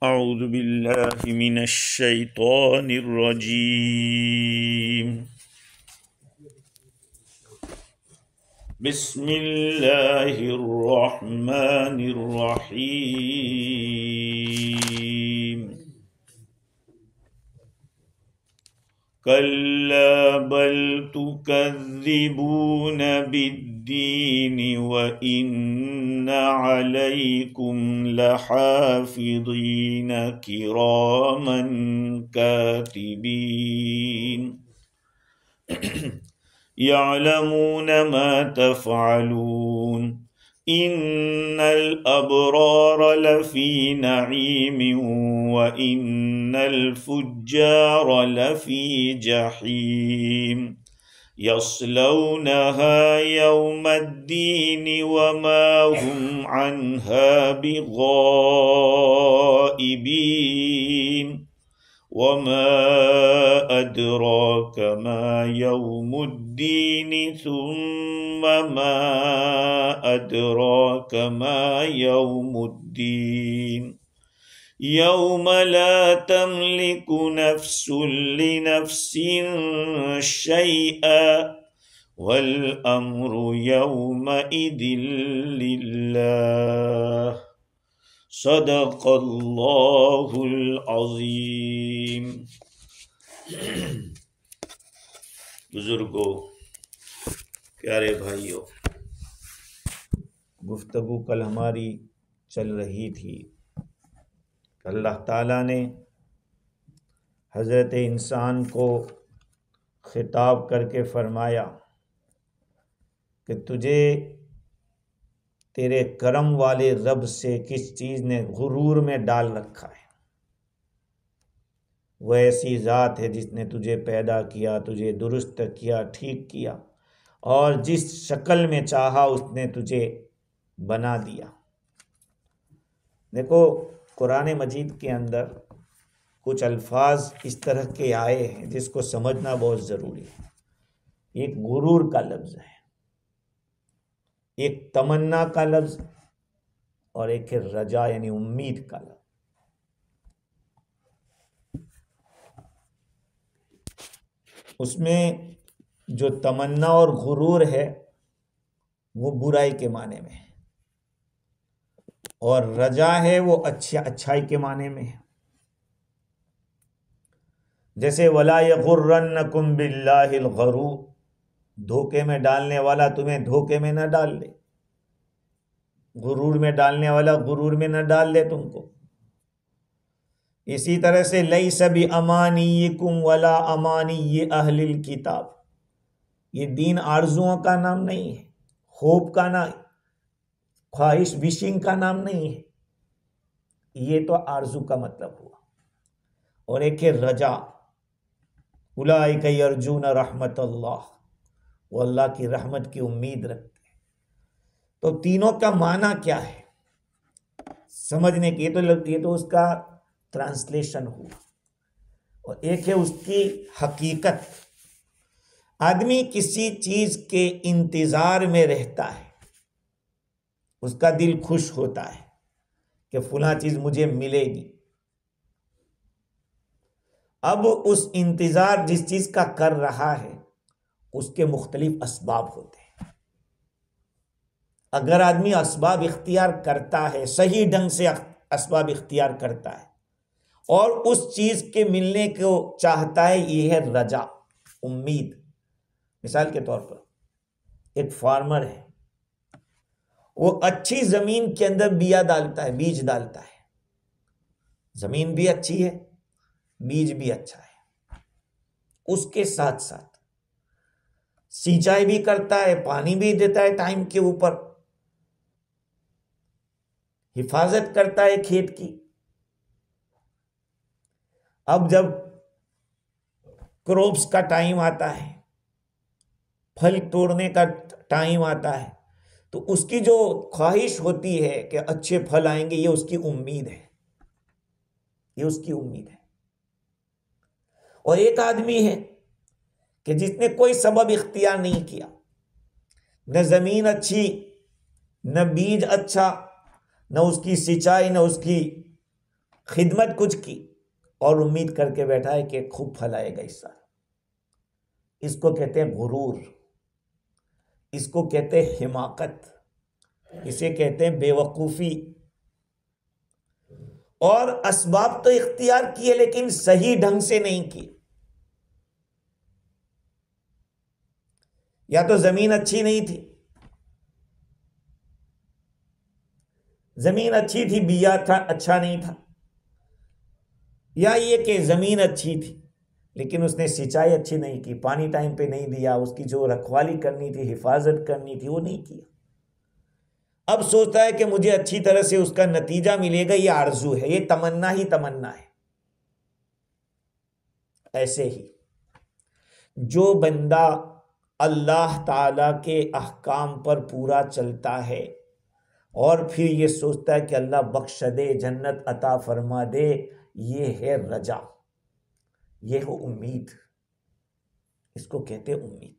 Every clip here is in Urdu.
اعوذ باللہ من الشیطان الرجیم بسم اللہ الرحمن الرحیم کلا بل تکذبون بالدین وإن علیکم لحافظین کراما کاتبین یعلمون ما تفعلون ان الابرار لفی نعیم وان الفجار لفی جحیم یصلونها یوم الدین وما هم عنها بغائبین وما أدراك ما يوم الدين ثم ما أدراك ما يوم الدين يوم لا تملك نفس لنفس شيئا والأمر يومئذ لله صدق اللہ العظیم۔ بزرگوں، پیارے بھائیوں، گفتگو کل ہماری چل رہی تھی۔ اللہ تعالیٰ نے حضرت انسان کو خطاب کر کے فرمایا کہ تجھے تیرے کرم والے رب سے کس چیز نے غرور میں ڈال رکھا ہے؟ وہ ایسی ذات ہے جس نے تجھے پیدا کیا، تجھے درست کیا، ٹھیک کیا، اور جس شکل میں چاہا اس نے تجھے بنا دیا۔ دیکھو، قرآن مجید کے اندر کچھ الفاظ اس طرح کے آئے ہیں جس کو سمجھنا بہت ضروری ہے۔ ایک غرور کا لفظ ہے، ایک تمنا کا لفظ، اور ایک ہے رجا یعنی امید کا لفظ۔ اس میں جو تمنا اور غرور ہے وہ برائی کے معنی میں ہے، اور رجا ہے وہ اچھائی کے معنی میں ہے۔ جیسے وَلَا يَغُرَّنَّكُمْ بِاللَّهِ الْغَرُورُ، دھوکے میں ڈالنے والا تمہیں دھوکے میں نہ ڈال دے، غرور میں ڈالنے والا غرور میں نہ ڈال دے تم کو۔ اسی طرح سے لَيْسَ بِأَمَانِيِّكُمْ وَلَا أَمَانِيِّ أَهْلِ الْكِتَابِ، یہ دین آرزوؤں کا نام نہیں ہے، ہوپ کا نام، خواہش وشنگ کا نام نہیں ہے، یہ تو آرزو کا مطلب ہوا۔ اور ایک ہے رجا، اولئک یرجون رحمت اللہ، وہ اللہ کی رحمت کی امید رکھتے ہیں۔ تو تینوں کا معنی کیا ہے سمجھنے کی، یہ تو اس کا ٹرانسلیشن ہوا، اور ایک ہے اس کی حقیقت۔ آدمی کسی چیز کے انتظار میں رہتا ہے، اس کا دل خوش ہوتا ہے کہ فلاں چیز مجھے ملے گی۔ اب اس انتظار جس چیز کا کر رہا ہے اس کے مختلف اسباب ہوتے ہیں۔ اگر آدمی اسباب اختیار کرتا ہے، صحیح ڈھنگ سے اسباب اختیار کرتا ہے اور اس چیز کے ملنے کو چاہتا ہے، یہ ہے رجا، امید۔ مثال کے طور پر ایک فارمر ہے، وہ اچھی زمین کے اندر بیج ڈالتا ہے، زمین بھی اچھی ہے، بیج بھی اچھا ہے، اس کے ساتھ ساتھ سینچائی بھی کرتا ہے، پانی بھی دیتا ہے ٹائم کے اوپر، حفاظت کرتا ہے کھیت کی۔ اب جب کروپس کا ٹائم آتا ہے، پھل توڑنے کا ٹائم آتا ہے، تو اس کی جو خواہش ہوتی ہے کہ اچھے پھل آئیں گے، یہ اس کی امید ہے، یہ اس کی امید ہے۔ اور ایک آدمی ہے کہ جس نے کوئی سبب اختیار نہیں کیا، نہ زمین اچھی، نہ بیج اچھا، نہ اس کی سینچائی، نہ اس کی خدمت کچھ کی اور امید کر کے بیٹھا ہے کہ خوب پھل آئے گا اس سال. اس کو کہتے ہیں غرور، اس کو کہتے ہیں حماقت، اسے کہتے ہیں بے وقوفی. اور اسباب تو اختیار کیے لیکن صحیح ڈھنگ سے نہیں کیے. یا تو زمین اچھی نہیں تھی، زمین اچھی تھی بیا تھا اچھا نہیں تھا، یا یہ کہ زمین اچھی تھی لیکن اس نے سینچائی اچھی نہیں کی، پانی ٹائم پہ نہیں دیا، اس کی جو رکھوالی کرنی تھی، حفاظت کرنی تھی، وہ نہیں کیا. اب سوچتا ہے کہ مجھے اچھی طرح سے اس کا نتیجہ ملے گا. یہ آرزو ہے، یہ تمنا ہی تمنا ہے. ایسے ہی جو بندہ اللہ تعالی کے احکام پر پورا چلتا ہے اور پھر یہ سوچتا ہے کہ اللہ بخش دے، جنت عطا فرما دے، یہ ہے رجا، یہ ہے امید. اس کو کہتے امید.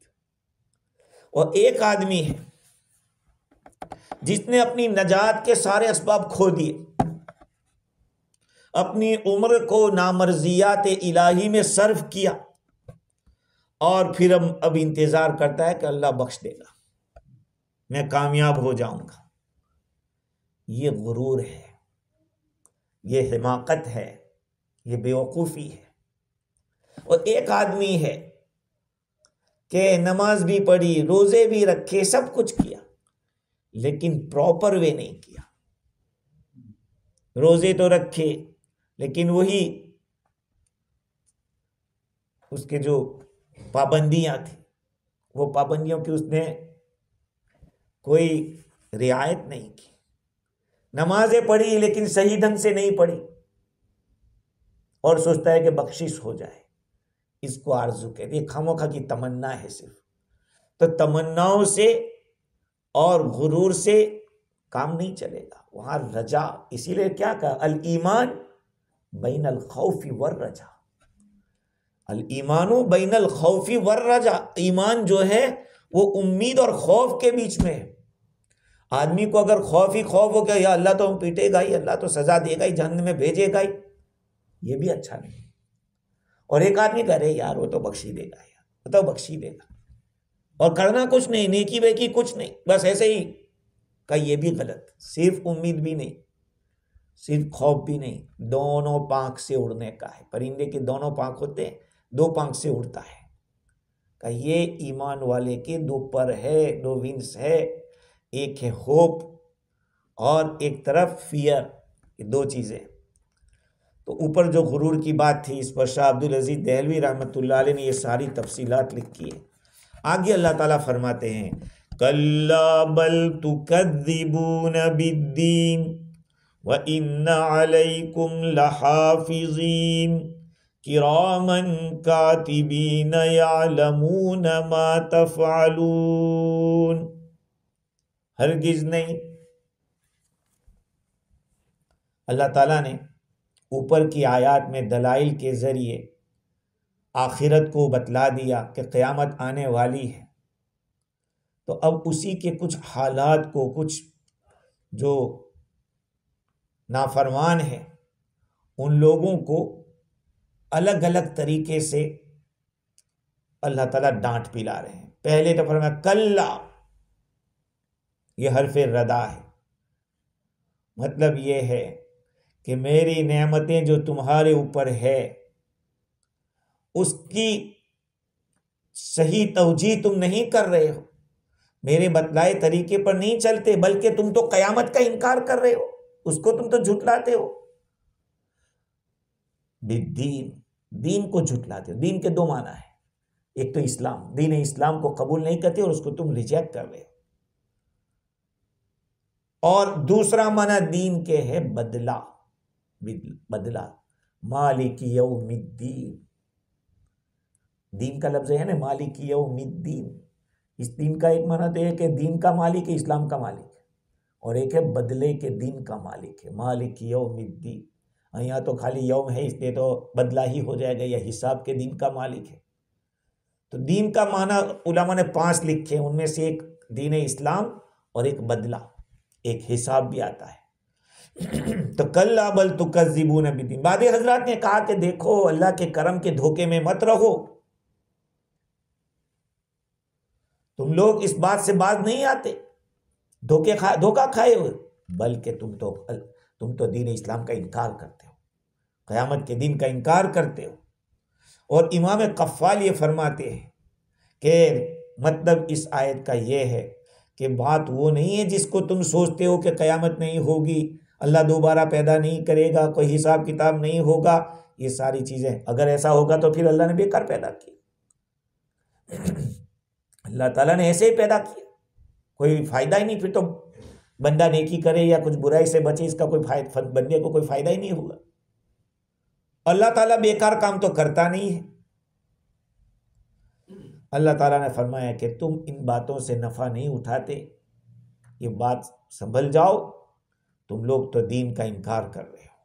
اور ایک آدمی ہے جس نے اپنی نجات کے سارے اسباب کھو دیے، اپنی عمر کو نامرضیات الہی میں صرف کیا، اور پھر اب انتظار کرتا ہے کہ اللہ بخش دے گا، میں کامیاب ہو جاؤں گا. یہ غرور ہے، یہ حماقت ہے، یہ بیوقوفی ہے. اور ایک آدمی ہے کہ نماز بھی پڑھی، روزے بھی رکھے، سب کچھ کیا لیکن پراپر وے نہیں کیا. روزے تو رکھے لیکن وہی اس کے جو پابندیاں تھیں، وہ پابندیوں کی اس نے کوئی رعایت نہیں کی. نمازیں پڑھی لیکن صحیح ڈھنگ سے نہیں پڑھی اور سوچتا ہے کہ بخشش ہو جائے. اس کو آرزو کہتے ہیں. خاموخواہ کی تمنا ہے صرف. تو تمناؤں سے اور غرور سے کام نہیں چلے گا. وہاں رجا، اسی لیے کیا کہا، الایمان بین الخوف والرجا. الایمان بین الخوف والرجا. ایمان جو ہے وہ امید اور خوف کے بیچ میں ہے. آدمی کو اگر خوف ہی خوف ہو گیا، یا اللہ تو ہم پیٹے گا ہی، اللہ تو سزا دے گا ہی، جہنم میں بھیجے گا ہی، یہ بھی اچھا نہیں. اور ایک آدمی کہہ رہے یار وہ تو بخشی دے گا، یار وہ تو بخشی دے گا، اور کرنا کچھ نہیں، نیکی بیکی کچھ نہیں، بس ایسے ہی کا. یہ بھی غلط. صرف امید بھی نہیں، صرف خوف بھی نہیں، دونوں پانکھ سے اڑنے کا ہے. پرندے کے دونوں پانکھ ہوتے ہیں، دو پانکھ سے اڑتا ہے. کہ یہ ایمان والے کے دو پر ہے، دو ونگز ہے. ایک ہے ہوپ اور ایک طرف فیئر. یہ دو چیزیں. تو اوپر جو غرور کی بات تھی، اس پر شاہ عبدالعزیز دہلوی رحمۃ اللہ علیہ نے یہ ساری تفصیلات لکھی ہے. آگے اللہ تعالیٰ فرماتے ہیں کَلَّا بَلْ تُكَذِّبُونَ بِالدِّينِ وَإِنَّ عَلَيْكُمْ لَحَافِظِينَ كِرَامًا كَاتِبِينَ يَعْلَمُونَ مَا تَفْعَلُونَ. ہرگز نہیں. اللہ تعالیٰ نے اوپر کی آیات میں دلائل کے ذریعے آخرت کو بتلا دیا کہ قیامت آنے والی ہے. تو اب اسی کے کچھ حالات کو، کچھ جو نافرمان ہیں ان لوگوں کو الگ الگ طریقے سے اللہ تعالیٰ ڈانٹ پلا رہے ہیں. پہلے تو فرمایا کلا، یہ حرف ردا ہے. مطلب یہ ہے کہ میری نعمتیں جو تمہارے اوپر ہے اس کی صحیح توجیہ تم نہیں کر رہے ہو، میرے بتلائے طریقے پر نہیں چلتے، بلکہ تم تو قیامت کا انکار کر رہے ہو، اس کو تم تو جھٹلاتے ہو. بالدین، دین کو جھٹلاتے ہو. دین کے دو معنی ہیں. ایک تو اسلام، دین اسلام کو قبول نہیں کرتے اور اس کو تم ریجیکٹ کر رہے ہو. اور دوسرا معنی دین کے ہے بدلہ. بدلہ، مالک یوم الدین. دین کا لفظ ہے نا، مالک یوم الدین. اس دین کا ایک معنی تو ہے کہ دین کا مالک ہے، اسلام کا مالک ہے، اور ایک ہے بدلے کے دین کا مالک ہے، مالک یوم الدین. یہاں تو خالی یوم ہے اس لیے تو بدلہ ہی ہو جائے گا، یا حساب کے دین کا مالک ہے. تو دین کا معنی علماء نے 5 لکھے، ان میں سے ایک دین اسلام اور ایک بدلہ، ایک حساب بھی آتا ہے. تو کلا بل تکذبون بالدین، بعض حضرات نے کہا کہ دیکھو اللہ کے کرم کے دھوکے میں مت رہو، تم لوگ اس بات سے باز نہیں آتے، دھوکہ کھائے ہوئے، بلکہ تم تو دین اسلام کا انکار کرتے ہو، قیامت کے دن کا انکار کرتے ہو۔ اور امام قفال یہ فرماتے ہیں کہ مطلب اس آیت کا یہ ہے کہ بات وہ نہیں ہے جس کو تم سوچتے ہو کہ قیامت نہیں ہوگی، اللہ دوبارہ پیدا نہیں کرے گا، کوئی حساب کتاب نہیں ہوگا، یہ ساری چیزیں اگر ایسا ہوگا تو پھر اللہ نے بیکار پیدا کیا، اللہ تعالیٰ نے ایسے ہی پیدا کیا، کوئی فائدہ ہی نہیں، پھر تو بندہ نیکی کرے یا کچھ برائی سے بچے، اس کا کوئی بندے کو کوئی فائدہ ہی نہیں ہوگا، اللہ تعالیٰ بیکار کام تو کرتا نہیں ہے۔ اللہ تعالیٰ نے فرمایا کہ تم ان باتوں سے نفع نہیں اٹھاتے، یہ بات سنبھل جاؤ، تم لوگ تو دین کا انکار کر رہے ہو۔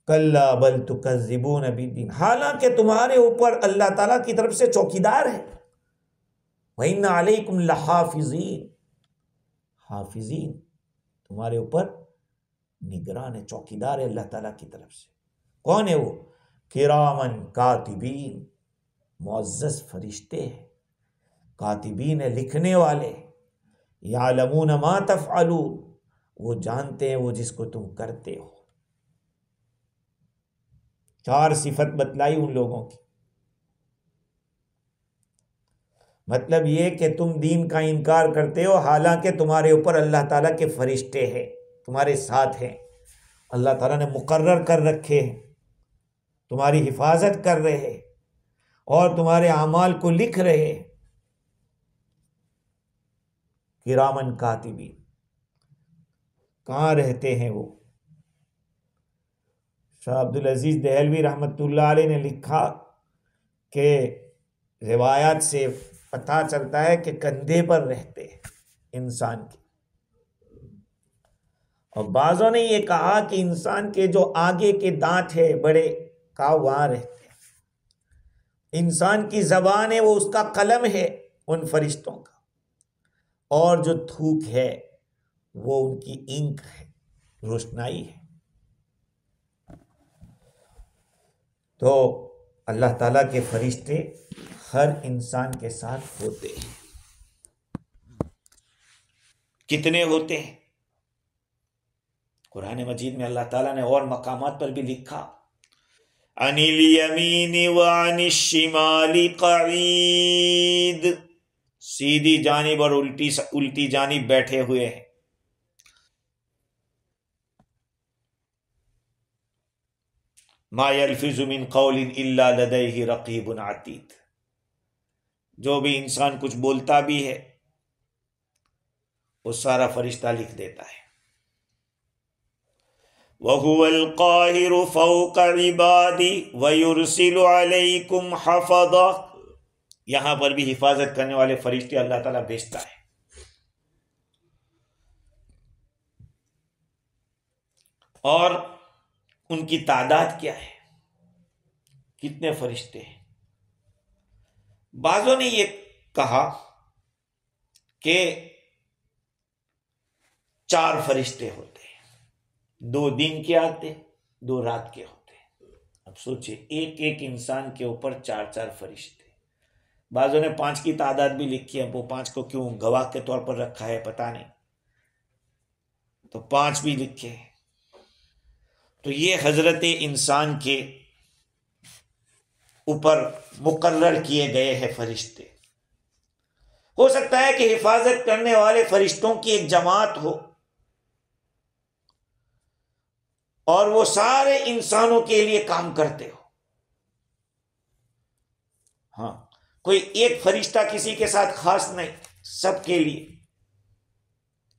کلا بل تکذبون بالدین، حالانکہ تمہارے اوپر اللہ تعالیٰ کی طرف سے چوکیدار ہے، وَإِنَّ عَلَيْكُمْ لَحَافِظِينَ، حافظین تمہارے اوپر نگران ہے، چوکیدار ہے اللہ تعالیٰ کی طرف سے۔ کون ہے وہ؟ کرامن کاتبین، معزز فرشتے ہیں، کاتبین ہے لکھنے والے، یعلمون ما تفعلون، وہ جانتے ہیں وہ جس کو تم کرتے ہو۔ 4 صفت بتلائی ان لوگوں کی، مطلب یہ کہ تم دین کا انکار کرتے ہو حالانکہ تمہارے اوپر اللہ تعالیٰ کے فرشتے ہیں، تمہارے ساتھ ہیں، اللہ تعالیٰ نے مقرر کر رکھے ہیں، تمہاری حفاظت کر رہے ہیں اور تمہارے اعمال کو لکھ رہے ہیں۔ کرامن کاتبین، کہاں رہتے ہیں وہ؟ شاہ عبدالعزیز دہلوی رحمۃ اللہ علیہ نے لکھا کہ روایات سے پتہ چلتا ہے کہ کندھے پر رہتے ہیں انسان کے، اور بعضوں نے یہ کہا کہ انسان کے جو آگے کے دانت ہے بڑے کا وہاں رہتے ہیں، انسان کی زبان ہے وہ اس کا قلم ہے ان فرشتوں کا، اور جو تھوک ہے وہ ان کی اینک ہے، روشنائی ہے۔ تو اللہ تعالیٰ کے فرشتے ہر انسان کے ساتھ ہوتے ہیں۔ کتنے ہوتے ہیں؟ قرآن مجید میں اللہ تعالیٰ نے اور مقامات پر بھی لکھا، عن الیمین وعن الشمال قعید، سیدھی جانب اور الٹی جانب بیٹھے ہوئے ہیں۔ ما یلفظ من قول الا لدیہ رقیب عتید، جو بھی انسان کچھ بولتا بھی ہے وہ سارا فرشتہ لکھ دیتا ہے۔ وَهُوَ الْقَاهِرُ فَوْقَ عِبَادِهِ وَيُرْسِلُ عَلَيْكُمْ حَفَظَةً، یہاں پر بھی حفاظت کرنے والے فرشتے اللہ تعالیٰ بھیجتا ہے۔ اور ان کی تعداد کیا ہے؟ کتنے فرشتے ہیں؟ بعضوں نے یہ کہا کہ 4 فرشتے ہوتے ہیں، 2 دن کے آتے، 2 رات کے ہوتے ہیں۔ اب سوچئے ایک انسان کے اوپر 4 فرشتے، بعضوں نے 5 کی تعداد بھی لکھی ہے، وہ 5 کو کیوں گواہ کے طور پر رکھا ہے پتہ نہیں، تو 5 بھی لکھے ہیں۔ تو یہ حضرت انسان کے اوپر مقرر کیے گئے ہیں فرشتے۔ ہو سکتا ہے کہ حفاظت کرنے والے فرشتوں کی ایک جماعت ہو اور وہ سارے انسانوں کے لیے کام کرتے ہو، ہاں کوئی ایک فرشتہ کسی کے ساتھ خاص نہیں، سب کے لیے،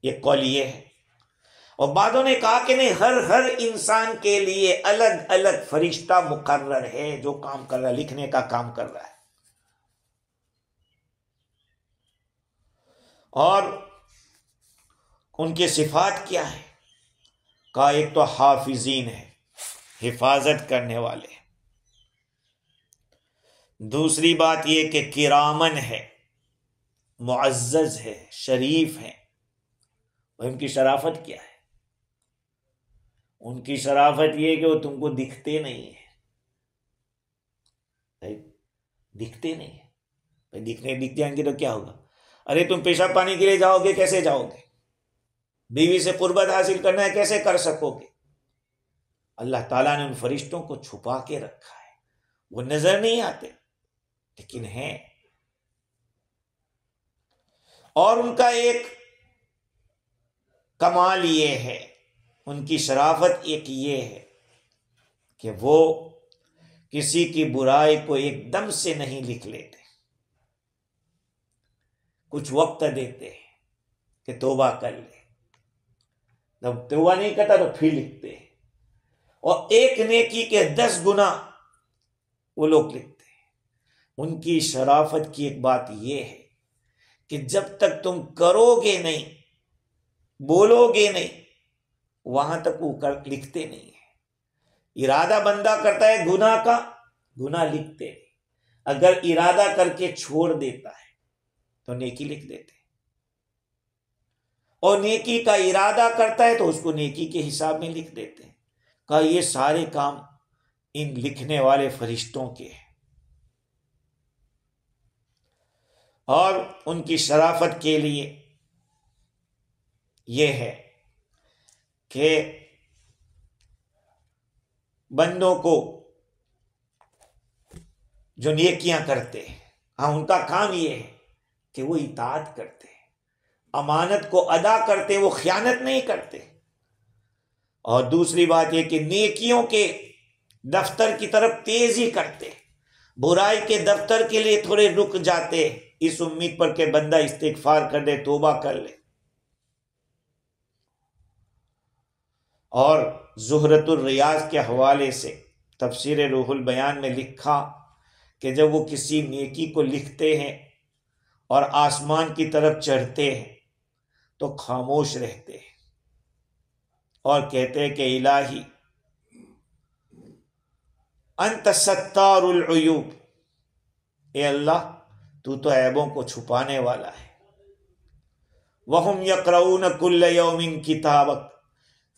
یہ قول یہ ہے۔ اور بعضوں نے کہا کہ نہیں، ہر انسان کے لیے الگ الگ فرشتہ مقرر ہے جو کام کر رہا ہے، لکھنے کا کام کر رہا ہے۔ اور ان کے صفات کیا ہے؟ کہا ایک تو حافظین ہے، حفاظت کرنے والے، دوسری بات یہ کہ کرامن ہے، معزز ہے، شریف ہے، ان کی شرافت کیا ہے؟ ان کی شرافت یہ کہ وہ تم کو دکھتے نہیں ہیں، دکھتے نہیں ہیں۔ دکھ جائیں گے تو کیا ہوگا؟ ارے تم پیشاب پانی کے لیے جاؤ گے، کیسے جاؤ گے؟ بیوی سے قربت حاصل کرنا ہے، کیسے کر سکو گے؟ اللہ تعالیٰ نے ان فرشتوں کو چھپا کے رکھا ہے، وہ نظر نہیں آتے لیکن ہیں۔ اور ان کا ایک کمال یہ ہے، ان کی شرافت ایک یہ ہے کہ وہ کسی کی برائی کو ایک دم سے نہیں لکھ لیتے، کچھ وقت دیتے ہیں کہ توبہ کر لے، جب توبہ نہیں کرتا تو پھر لکھتے ہیں، اور ایک نیکی کے 10 گنا وہ لوگ لکھتے ہیں۔ ان کی شرافت کی ایک بات یہ ہے کہ جب تک تم کرو گے نہیں، بولو گے نہیں، وہاں تک وہ لکھتے نہیں ہیں۔ ارادہ بندہ کرتا ہے گناہ کا، گناہ لکھتے نہیں، اگر ارادہ کر کے چھوڑ دیتا ہے تو نیکی لکھ دیتے، اور نیکی کا ارادہ کرتا ہے تو اس کو نیکی کے حساب میں لکھ دیتے ہیں۔ کہا یہ سارے کام ان لکھنے والے فرشتوں کے ہیں۔ اور ان کی شرافت کے لیے یہ ہے کہ بندوں کو جو نیکیاں کرتے ہیں، ان کا کام یہ ہے کہ وہ اطاعت کرتے ہیں، امانت کو ادا کرتے، وہ خیانت نہیں کرتے۔ اور دوسری بات یہ کہ نیکیوں کے دفتر کی طرف تیزی کرتے، برائی کے دفتر کے لیے تھوڑے رک جاتے، اس امید پر کہ بندہ استغفار کر دے، توبہ کر لے۔ اور زہرۃ الریاض کے حوالے سے تفسیر روح البیان میں لکھا کہ جب وہ کسی نیکی کو لکھتے ہیں اور آسمان کی طرف چڑھتے ہیں تو خاموش رہتے ہیں اور کہتے ہیں کہ الہی انت ستار العیوب، اے اللہ تو تو عیبوں کو چھپانے والا ہے۔ وہم یقرؤون کل یوم کتابک،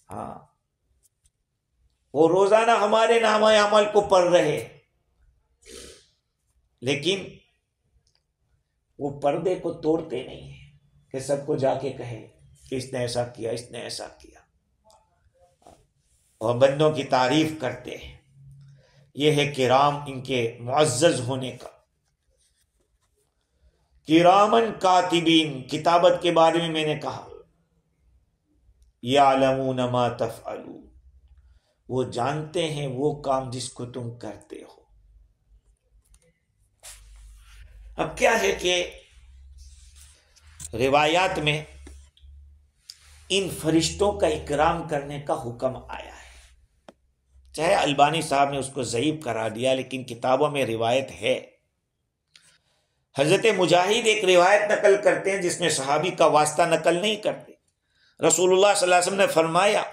ہاں وہ روزانہ ہمارے نامہ عمل کو پڑھ رہے، لیکن وہ پردے کو توڑتے نہیں ہیں کہ سب کو جا کے کہے کہ اس نے ایسا کیا، اس نے ایسا کیا، اور بندوں کی تعریف کرتے ہیں۔ یہ ہے کرام، ان کے معزز ہونے کا۔ کرامن کاتبین، کتابت کے بارے میں نے کہا، یعلمون ما تفعلون، وہ جانتے ہیں وہ کام جس کو تم کرتے ہو۔ اب کیا ہے کہ روایات میں ان فرشتوں کا اکرام کرنے کا حکم آیا ہے، چاہے البانی صاحب نے اس کو ضعیف قرار دیا، لیکن کتابوں میں روایت ہے۔ حضرت مجاہد ایک روایت نقل کرتے ہیں جس میں صحابی کا واسطہ نقل نہیں کرتے۔ رسول اللہ صلی اللہ علیہ وسلم نے فرمایا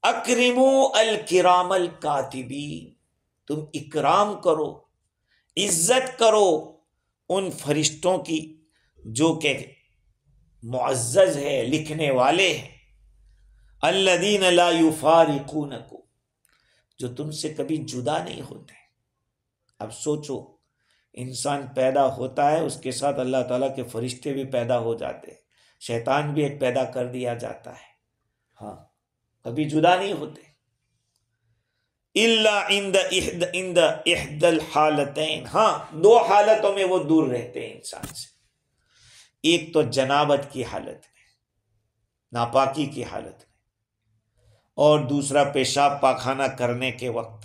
اکرموا الکرام الکاتبین، تم اکرام کرو، عزت کرو ان فرشتوں کی جو کہ معزز ہے، لکھنے والے ہیں، الذین لا یفارقونکم، جو تم سے کبھی جدا نہیں ہوتے۔ اب سوچو، انسان پیدا ہوتا ہے، اس کے ساتھ اللہ تعالیٰ کے فرشتے بھی پیدا ہو جاتے ہیں، شیطان بھی ایک پیدا کر دیا جاتا ہے، ہاں کبھی جدا نہیں ہوتے۔ الا عند احد الحالتین، ہاں 2 حالتوں میں وہ دور رہتے ہیں انسان سے، ایک تو جنابت کی حالت میں، ناپاکی کی حالت میں، اور دوسرا پیشاب پاخانہ کرنے کے وقت۔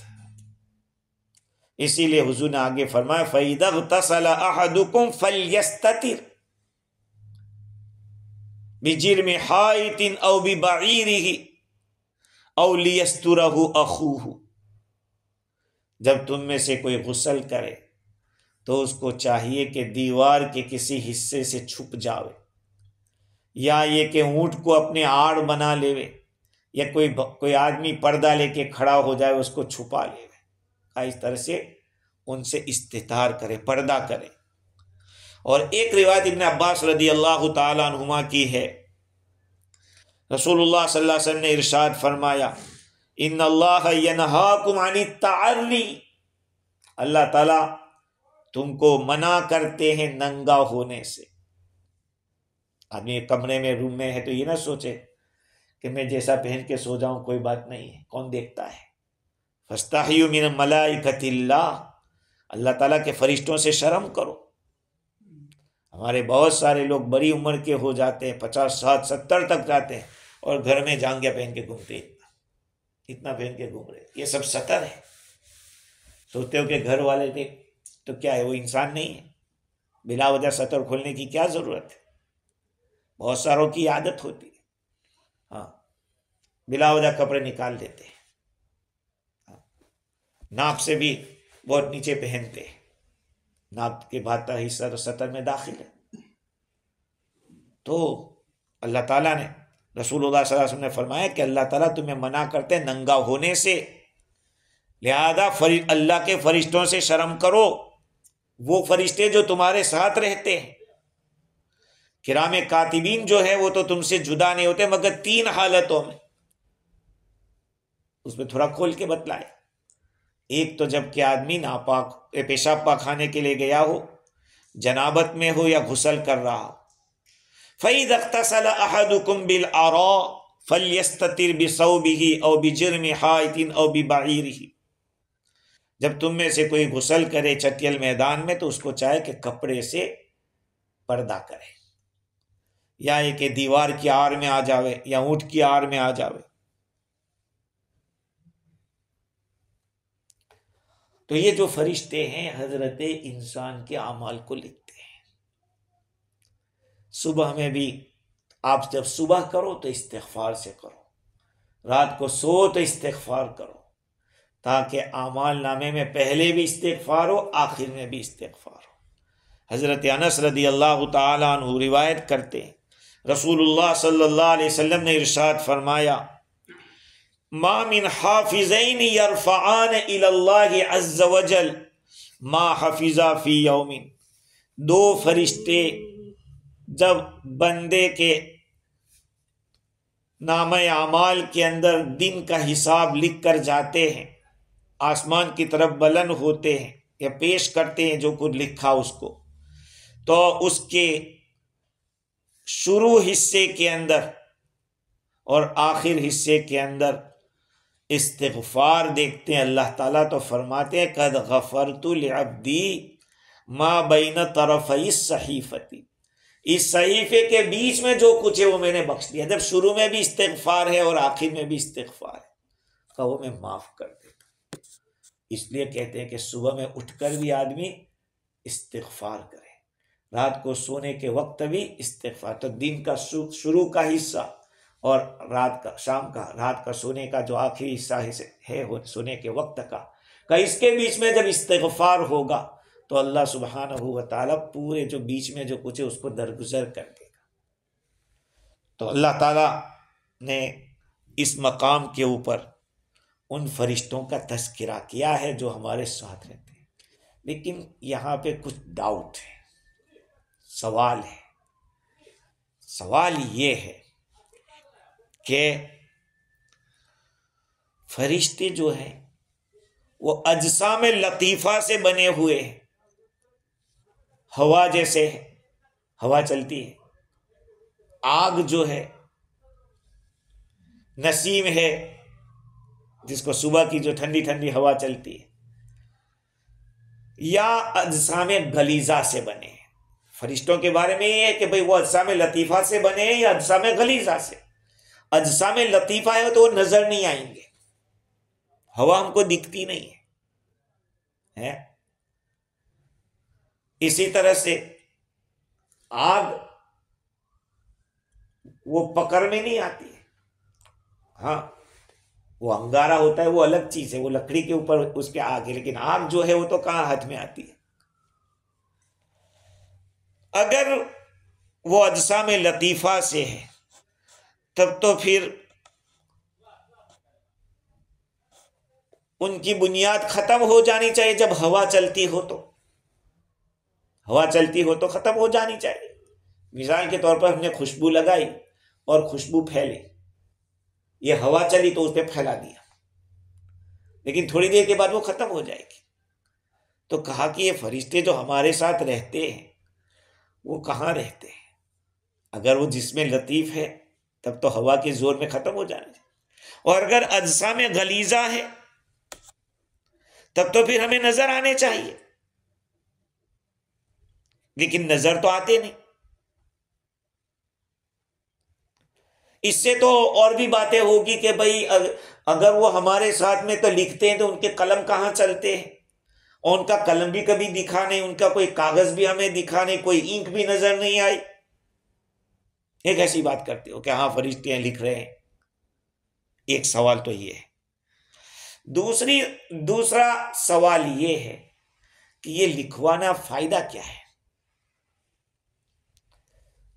اسی لیے حضور نے آگے فرمایا فَإِذَا اغْتَسَلَ أَحَدُكُمْ فَلْيَسْتَتِرْ بِجِرْمِ حَائِطٍ أَوْ بِبَعِيرِهِ أَوْ لِيَسْتُرَهُ أَخُوهُ، جب تم میں سے کوئی غسل کرے تو اس کو چاہیے کہ دیوار کے کسی حصے سے چھپ جاوے، یا یہ کہ اونٹ کو اپنے آڑ بنا لے، یا کوئی آدمی پردہ لے کے کھڑا ہو جائے اس کو چھپا لے، اس طرح سے ان سے استتار کرے، پردہ کرے۔ اور ایک روایت ابن عباس رضی اللہ تعالی عنہما کی ہے رسول اللہ صلی اللہ علیہ وسلم نے ارشاد فرمایا ان اللہ ینہاکم عن التعری، اللہ تعالیٰ تم کو منع کرتے ہیں ننگا ہونے سے۔ آدمی کمرے میں روم میں ہے تو یہ نہ سوچے کہ میں جیسا پہن کے سو جاؤں کوئی بات نہیں ہے، کون دیکھتا ہے۔ فاستحیوا من ملائکۃ اللہ، اللہ تعالیٰ کے فرشتوں سے شرم کرو۔ ہمارے بہت سارے لوگ بڑی عمر کے ہو جاتے ہیں، 50 60 70 تک جاتے ہیں اور گھر میں جانگیاں پہن کے گھومتے ہیں، اتنا پہن کے گھوم رہے، یہ سب سطر ہے۔ سوچتے ہو کہ گھر والے تھے تو کیا ہے، وہ انسان نہیں ہے؟ بلا وجہ سطر کھولنے کی کیا ضرورت ہے؟ بہت ساروں کی عادت ہوتی ہے، ہاں بلا وجہ کپڑے نکال دیتے ہیں، ناپ سے بھی بہت نیچے پہنتے ہیں، ناپ کے بعد کا حصہ تو سطر میں داخل ہے۔ تو اللہ تعالیٰ نے، رسول اللہ صلی اللہ علیہ وسلم نے فرمایا کہ اللہ تعالیٰ تمہیں منع کرتے ننگا ہونے سے، لہذا اللہ کے فرشتوں سے شرم کرو، وہ فرشتے جو تمہارے ساتھ رہتے ہیں۔ کرام کاتبین جو ہے وہ تو تم سے جدا نہیں ہوتے مگر 3 حالتوں میں، اس میں تھوڑا کھول کے بتلائے۔ ایک تو جب کہ آدمی ناپاک پیشاب پاخانے کے لیے گیا ہو، جنابت میں ہو یا غسل کر رہا ہو، فَإِذَا اغْتَسَلَ أَحَدُكُمْ بِالْعَرَاءِ فَلْيَسْتَتِرْ بِثَوْبِهِ أَوْ بِجِرْمِ حَائِطٍ أَوْ بِبَعِيرِهِ، جب تم میں سے کوئی غسل کرے چٹیل میدان میں تو اس کو چاہے کہ کپڑے سے پردہ کرے، یا یہ کہ دیوار کی آڑ میں آ جاوے یا اونٹ کی آڑ میں آ جاوے۔ تو یہ جو فرشتے ہیں حضرت انسان کے اعمال کو لکھتے ہیں۔ صبح میں بھی آپ جب صبح کرو تو استغفار سے کرو، رات کو سو تو استغفار کرو، تاکہ اعمال نامے میں پہلے بھی استغفار ہو، آخر میں بھی استغفار ہو۔ حضرت انس رضی اللہ تعالی عنہ روایت کرتے ہیں، رسول اللہ صلی اللہ علیہ وسلم نے ارشاد فرمایا ما من حافظین یرفعان الی اللہ عز وجل ما حفظا فی یوم، 2 فرشتے جب بندے کے نامہ اعمال کے اندر دن کا حساب لکھ کر جاتے ہیں، آسمان کی طرف بلند ہوتے ہیں یا پیش کرتے ہیں جو کچھ لکھا اس کو، تو اس کے شروع حصے کے اندر اور آخر حصے کے اندر استغفار دیکھتے ہیں۔ اللہ تعالیٰ تو فرماتے ہیں قد غفرت لعبدی ما بین طرفی الصحیفتی، اس صحیفے کے بیچ میں جو کچھ ہے وہ میں نے بخش دیا۔ جب شروع میں بھی استغفار ہے اور آخر میں بھی استغفار ہے تو وہ میں معاف کر دیتا۔ اس لیے کہتے ہیں کہ صبح میں اٹھ کر بھی آدمی استغفار کرے، رات کو سونے کے وقت بھی استغفار، تو دن کا شروع کا حصہ اور رات کا شام کا، رات کا سونے کا جو آخری حصہ ہے سونے کے وقت کا، اس کے بیچ میں جب استغفار ہوگا تو اللہ سبحانہ و تعالیٰ پورے جو بیچ میں جو کچھ ہے اس کو درگزر کر دے گا۔ تو اللہ تعالیٰ نے اس مقام کے اوپر ان فرشتوں کا تذکرہ کیا ہے جو ہمارے ساتھ رہتے ہیں، لیکن یہاں پہ کچھ ڈاؤٹ ہے، سوال ہے۔ سوال یہ ہے کہ فرشتے جو ہیں وہ اجسام لطیفہ سے بنے ہوئے ہیں، ہوا جیسے ہے، ہوا چلتی ہے، آگ جو ہے، نسیم ہے جس کو صبح کی جو ٹھنڈی ٹھنڈی ہوا چلتی ہے، یا اجسام غلیظہ سے بنے ہیں۔ فرشتوں کے بارے میں یہ ہے کہ بھئی وہ اجسام لطیفہ سے بنے ہیں یا اجسام غلیظہ سے۔ اجسام لطیفہ ہے تو وہ نظر نہیں آئیں گے، ہوا ہم کو دکھتی نہیں ہے۔ اسی طرح سے آگ وہ پکڑ میں نہیں آتی ہے، ہاں وہ انگارہ ہوتا ہے وہ الگ چیز ہے، وہ لکڑی کے اوپر اس کے آگ ہے، لیکن آگ جو ہے وہ تو کہاں ہاتھ میں آتی ہے۔ اگر وہ اجسام لطیفہ سے ہے تب تو پھر ان کی بنیاد ختم ہو جانی چاہیے۔ جب ہوا چلتی ہو تو ہوا چلتی ہو تو ختم ہو جانی چاہیے۔ مثال کے طور پر ہم نے خوشبو لگائی اور خوشبو پھیلی یہ ہوا چلی تو اس پہ پھیلا دیا، لیکن تھوڑی دیر کے بعد وہ ختم ہو جائے گی۔ تو کہا کہ یہ فرشتے جو ہمارے ساتھ رہتے ہیں وہ کہاں رہتے ہیں؟ اگر وہ جسم لطیف ہے تب تو ہوا کے زور میں ختم ہو جانا ہے، اور اگر اجسام غلیظہ ہے تب تو پھر ہمیں نظر آنے چاہیے، لیکن نظر تو آتے نہیں۔ اس سے تو اور بھی باتیں ہوگی کہ بھئی اگر وہ ہمارے ساتھ میں تو لکھتے ہیں تو ان کے قلم کہاں چلتے ہیں، اور ان کا قلم بھی کبھی دکھا نہیں، ان کا کوئی کاغذ بھی ہمیں دکھا نہیں، کوئی اینک بھی نظر نہیں آئی۔ ایک ایسی بات کرتے ہو کہ ہاں فرشتے ہیں لکھ رہے ہیں؟ ایک سوال تو یہ ہے۔ دوسرا سوال یہ ہے کہ یہ لکھوانا فائدہ کیا ہے؟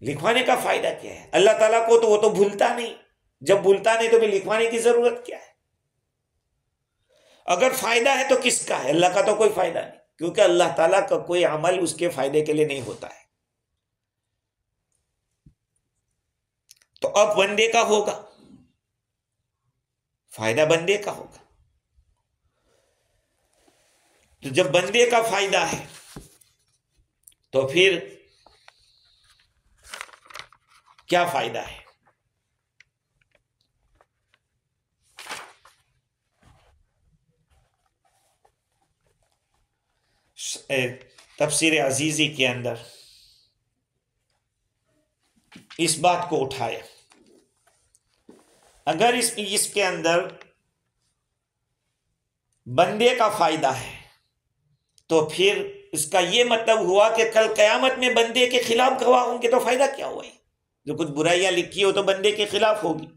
لکھوانے کا فائدہ کیا ہے؟ اللہ تعالیٰ کو تو وہ تو بھولتا نہیں، جب بھولتا نہیں تو پھر لکھوانے کی ضرورت کیا ہے؟ اگر فائدہ ہے تو کس کا ہے؟ اللہ کا تو کوئی فائدہ نہیں، کیونکہ اللہ تعالیٰ کا کوئی عمل اس کے فائدے کے لیے نہیں ہوتا ہے۔ تو اب بندے کا ہوگا، فائدہ بندے کا ہوگا۔ تو جب بندے کا فائدہ ہے تو پھر کیا فائدہ ہے؟ تفسیر عزیزی کے اندر اس بات کو اٹھایا، اگر اس کے اندر بندے کا فائدہ ہے تو پھر اس کا یہ مطلب ہوا کہ کل قیامت میں بندے کے خلاف گواہ ہوں گے، تو فائدہ کیا ہوا؟ جو کچھ برائیاں لکھی ہو تو بندے کے خلاف ہوگی،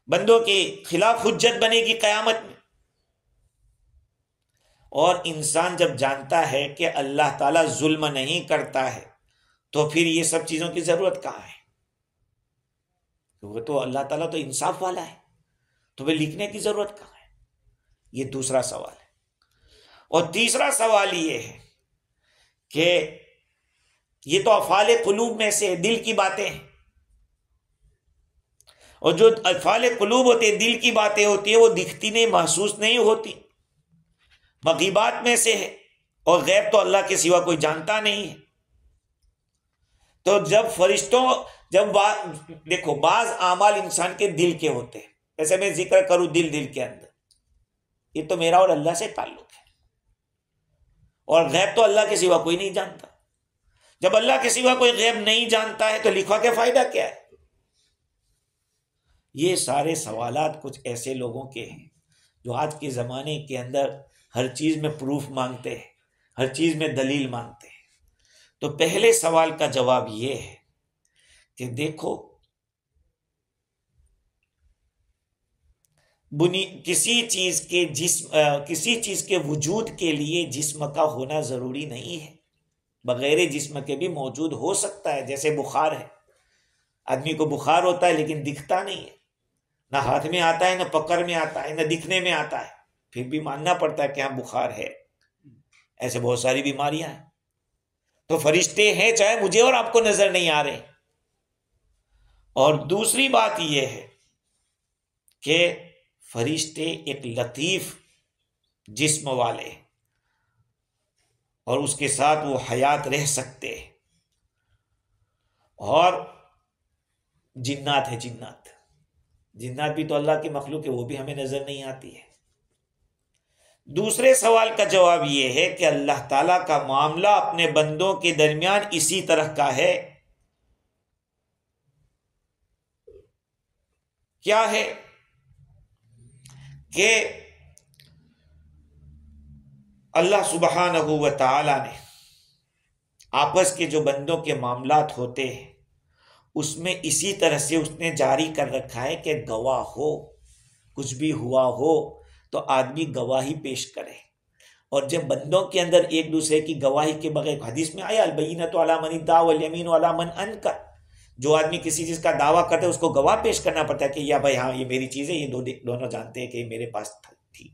بندوں کے خلاف حجت بنے گی قیامت میں۔ اور انسان جب جانتا ہے کہ اللہ تعالیٰ ظلم نہیں کرتا ہے تو پھر یہ سب چیزوں کی ضرورت کہاں ہے؟ وہ تو اللہ تعالیٰ تو انصاف والا ہے، تو پھر لکھنے کی ضرورت کہاں ہے؟ یہ دوسرا سوال ہے۔ اور تیسرا سوال یہ ہے کہ یہ تو افعال قلوب میں سے دل کی باتیں ہیں، اور جو افعال قلوب ہوتے ہیں، دل کی باتیں ہوتی ہیں، وہ دکھتی نہیں، محسوس نہیں ہوتی، مغیبات میں سے ہے، اور غیب تو اللہ کے سوا کوئی جانتا نہیں ہے۔ تو جب فرشتوں دیکھو بعض اعمال انسان کے دل کے ہوتے ہیں، ایسے میں ذکر کروں دل کے اندر، یہ تو میرا اور اللہ سے تعلق ہے، اور غیب تو اللہ کے سوا کوئی نہیں جانتا۔ جب اللہ کے سوا کوئی غیب نہیں جانتا ہے تو لکھوا کے فائدہ کیا ہے؟ یہ سارے سوالات کچھ ایسے لوگوں کے ہیں جو آج کے زمانے کے اندر ہر چیز میں پروف مانگتے ہیں، ہر چیز میں دلیل مانگتے ہیں۔ تو پہلے سوال کا جواب یہ ہے کہ دیکھو، کسی چیز کے وجود کے لیے جسم کا ہونا ضروری نہیں ہے، بغیر جسم کے بھی موجود ہو سکتا ہے۔ جیسے بخار ہے، آدمی کو بخار ہوتا ہے لیکن دکھتا نہیں ہے، نہ ہاتھ میں آتا ہے، نہ پکڑ میں آتا ہے، نہ دکھنے میں آتا ہے، پھر بھی ماننا پڑتا ہے کہ ہاں بخار ہے۔ ایسے بہت ساری بیماریاں ہیں۔ تو فرشتے ہیں، چاہے مجھے اور آپ کو نظر نہیں آ رہے۔ اور دوسری بات یہ ہے کہ فرشتے ایک لطیف جسم والے، اور اس کے ساتھ وہ حیات رہ سکتے ہیں۔ اور جنات ہے، جنات بھی تو اللہ کی مخلوق ہے، وہ بھی ہمیں نظر نہیں آتی ہے۔ دوسرے سوال کا جواب یہ ہے کہ اللہ تعالیٰ کا معاملہ اپنے بندوں کے درمیان اسی طرح کا ہے۔ کیا ہے؟ کہ اللہ سبحانہ و تعالی نے آپس کے جو بندوں کے معاملات ہوتے ہیں اس میں اسی طرح سے اس نے جاری کر رکھا ہے کہ گواہ ہو، کچھ بھی ہوا ہو تو آدمی گواہی پیش کرے۔ اور جب بندوں کے اندر ایک دوسرے کی گواہی کے بغیر، حدیث میں آیا البینۃ علی من ادعی والیمین علی من انکر، جو آدمی کسی چیز کا دعویٰ کرتے اس کو گواہ پیش کرنا پڑتا ہے کہ یا بھائی ہاں یہ میری چیز ہے، یہ دونوں جانتے ہیں کہ یہ میرے پاس تھی۔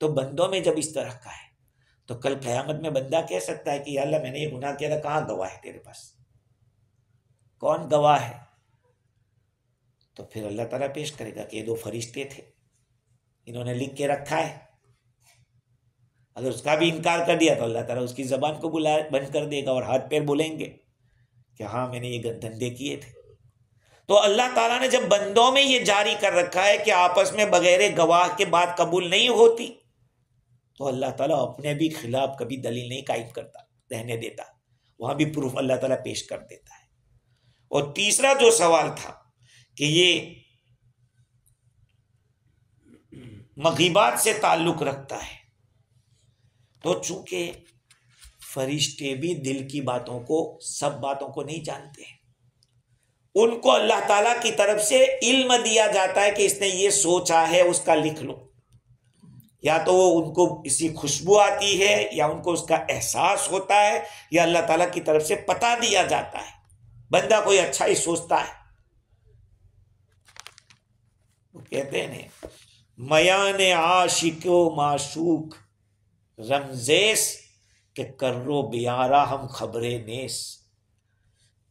تو بندوں میں جب اس طرح کا ہے تو کل قیامت میں بندہ کہہ سکتا ہے کہ یا اللہ میں نے یہ گناہ کیا تھا، کہاں گواہ ہے تیرے پاس؟ کون گواہ ہے؟ تو پھر اللہ تعالیٰ پیش کرے گا کہ یہ 2 فرشتے تھے، انہوں نے لکھ کے رکھا ہے. اگر اس کا بھی انکار کر دیا تو اللہ تعالیٰ اس کی زبان کو بند کر دے گا اور ہاتھ پیر بولیں گے کہ ہاں میں نے یہ دھندے کیے تھے. تو اللہ تعالیٰ نے جب بندوں میں یہ جاری کر رکھا ہے کہ آپس میں بغیر گواہ کے بات قبول نہیں ہوتی، تو اللہ تعالیٰ اپنے بھی خلاف کبھی دلیل نہیں قائم کرتا، رہنے دیتا، وہاں بھی پروف اللہ تعالیٰ پیش کر دیتا ہے. اور تیسرا جو سوال تھا کہ یہ مغیبات سے تعلق رکھتا ہے، تو چونکہ فرشتے بھی دل کی باتوں کو، سب باتوں کو نہیں جانتے ہیں، ان کو اللہ تعالیٰ کی طرف سے علم دیا جاتا ہے کہ اس نے یہ سوچا ہے، اس کا لکھ لو. یا تو ان کو اسی خوشبو آتی ہے، یا ان کو اس کا احساس ہوتا ہے، یا اللہ تعالیٰ کی طرف سے پتہ دیا جاتا ہے. بندہ کوئی اچھا ہی سوچتا ہے. وہ کہتے ہیں میان عاشق و معشوق رمزیس کہ کرو بیارا ہم خبر نیس.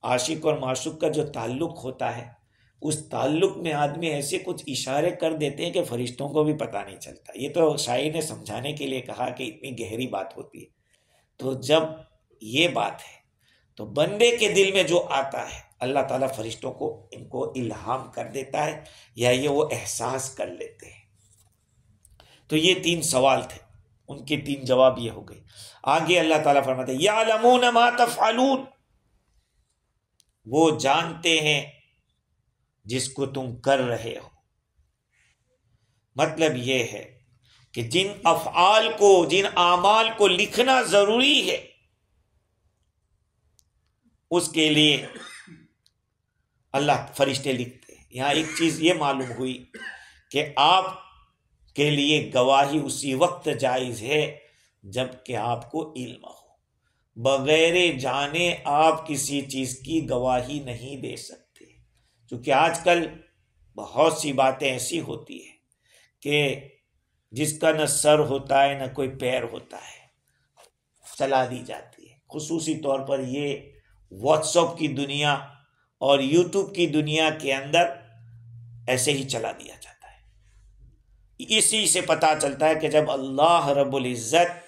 عاشق اور معشوق کا جو تعلق ہوتا ہے، اس تعلق میں آدمی ایسے کچھ اشارے کر دیتے ہیں کہ فرشتوں کو بھی پتہ نہیں چلتا. یہ تو شاعر نے سمجھانے کے لیے کہا کہ اتنی گہری بات ہوتی ہے. تو جب یہ بات ہے تو بندے کے دل میں جو آتا ہے اللہ تعالیٰ فرشتوں کو ان کو الہام کر دیتا ہے، یا یہ وہ احساس کر لیتے ہیں. تو یہ 3 سوال تھے، ان کے 3 جواب یہ ہو گئے. آگے اللہ تعالیٰ فرماتے ہیں یعلمون ما تفعلون، وہ جانتے ہیں جس کو تم کر رہے ہو. مطلب یہ ہے کہ جن افعال کو، جن اعمال کو لکھنا ضروری ہے، اس کے لیے اللہ فرشتے لکھتے ہیں. یہاں ایک چیز یہ معلوم ہوئی کہ آپ کے لیے گواہی اسی وقت جائز ہے جب کہ آپ کو علم ہو. بغیر جانے آپ کسی چیز کی گواہی نہیں دے سکتے، کیونکہ آج کل بہت سی باتیں ایسی ہوتی ہیں کہ جس کا نہ سر ہوتا ہے نہ کوئی پیر ہوتا ہے، چلا دی جاتی ہے. خصوصی طور پر یہ واٹس ایپ کی دنیا اور یوٹیوب کی دنیا کے اندر ایسے ہی چلا دیا جاتا ہے. اسی سے پتہ چلتا ہے کہ جب اللہ رب العزت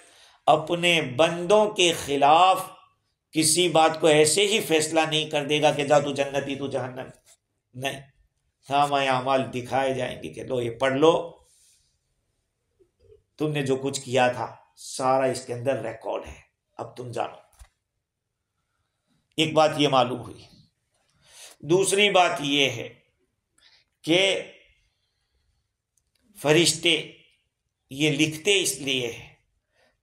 اپنے بندوں کے خلاف کسی بات کو ایسے ہی فیصلہ نہیں کر دے گا کہ جا تو جنتی تو جہنم، نہیں. نامہ اعمال دکھائے جائیں گے کہ لو یہ پڑھ لو، تم نے جو کچھ کیا تھا سارا اس کے اندر ریکارڈ ہے، اب تم جانو. ایک بات یہ معلوم ہوئی. دوسری بات یہ ہے کہ فرشتے یہ لکھتے اس لیے ہیں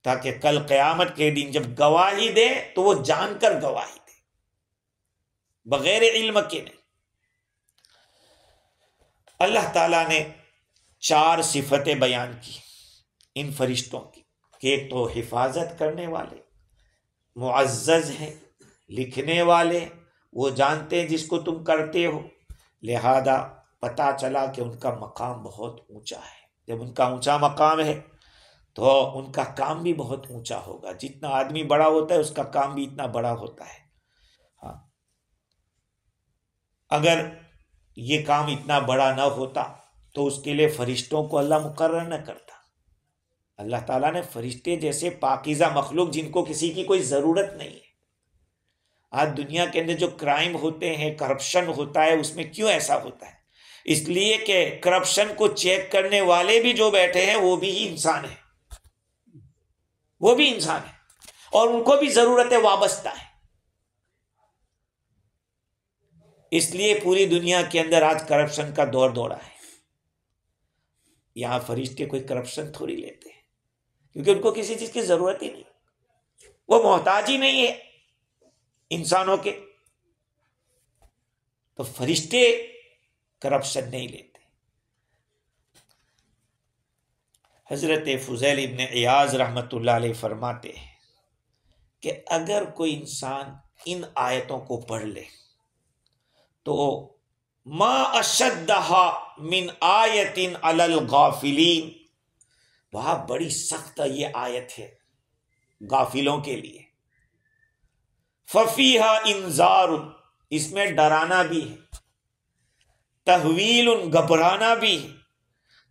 تاکہ کل قیامت کے دن جب گواہی دے تو وہ جان کر گواہی دے، بغیر علم کے نہیں. اللہ تعالیٰ نے 4 صفتیں بیان کی ان فرشتوں کی کہ ایک تو حفاظت کرنے والے، معزز ہیں، لکھنے والے، وہ جانتے ہیں جس کو تم کرتے ہو، لہذا پتہ چلا کہ ان کا مقام بہت اونچا ہے. جب ان کا اونچا مقام ہے تو ان کا کام بھی بہت اونچا ہوگا. جتنا آدمی بڑا ہوتا ہے اس کا کام بھی اتنا بڑا ہوتا ہے. ہاں، اگر یہ کام اتنا بڑا نہ ہوتا تو اس کے لیے فرشتوں کو اللہ مقرر نہ کرتا. اللہ تعالیٰ نے فرشتے جیسے پاکیزہ مخلوق جن کو کسی کی کوئی ضرورت نہیں ہے. آج دنیا کے اندر جو کرائم ہوتے ہیں، کرپشن ہوتا ہے، اس میں کیوں ایسا ہوتا ہے؟ اس لیے کہ کرپشن کو چیک کرنے والے بھی جو بیٹھے ہیں وہ بھی ہی انسان ہیں، وہ بھی انسان ہے اور ان کو بھی ضرورتیں وابستہ ہے. اس لیے پوری دنیا کے اندر آج کرپشن کا دور دوڑا ہے. یہاں فرشتے کوئی کرپشن تھوڑی لیتے ہیں کیونکہ ان کو کسی چیز کی ضرورت ہی نہیں، وہ محتاج ہی نہیں ہے انسانوں کے. تو فرشتے کرپشن نہیں لیتے. حضرت فضیل ابن عیاض رحمۃ اللہ علیہ فرماتے ہیں کہ اگر کوئی انسان ان آیتوں کو پڑھ لے تو ما اشدھا من آیت علی الغافلین، وہاں بڑی سخت یہ آیت ہے غافلوں کے لیے. ففیہا انذار، اس میں ڈرانا بھی ہے تحویل گھبرانا بھی ہے،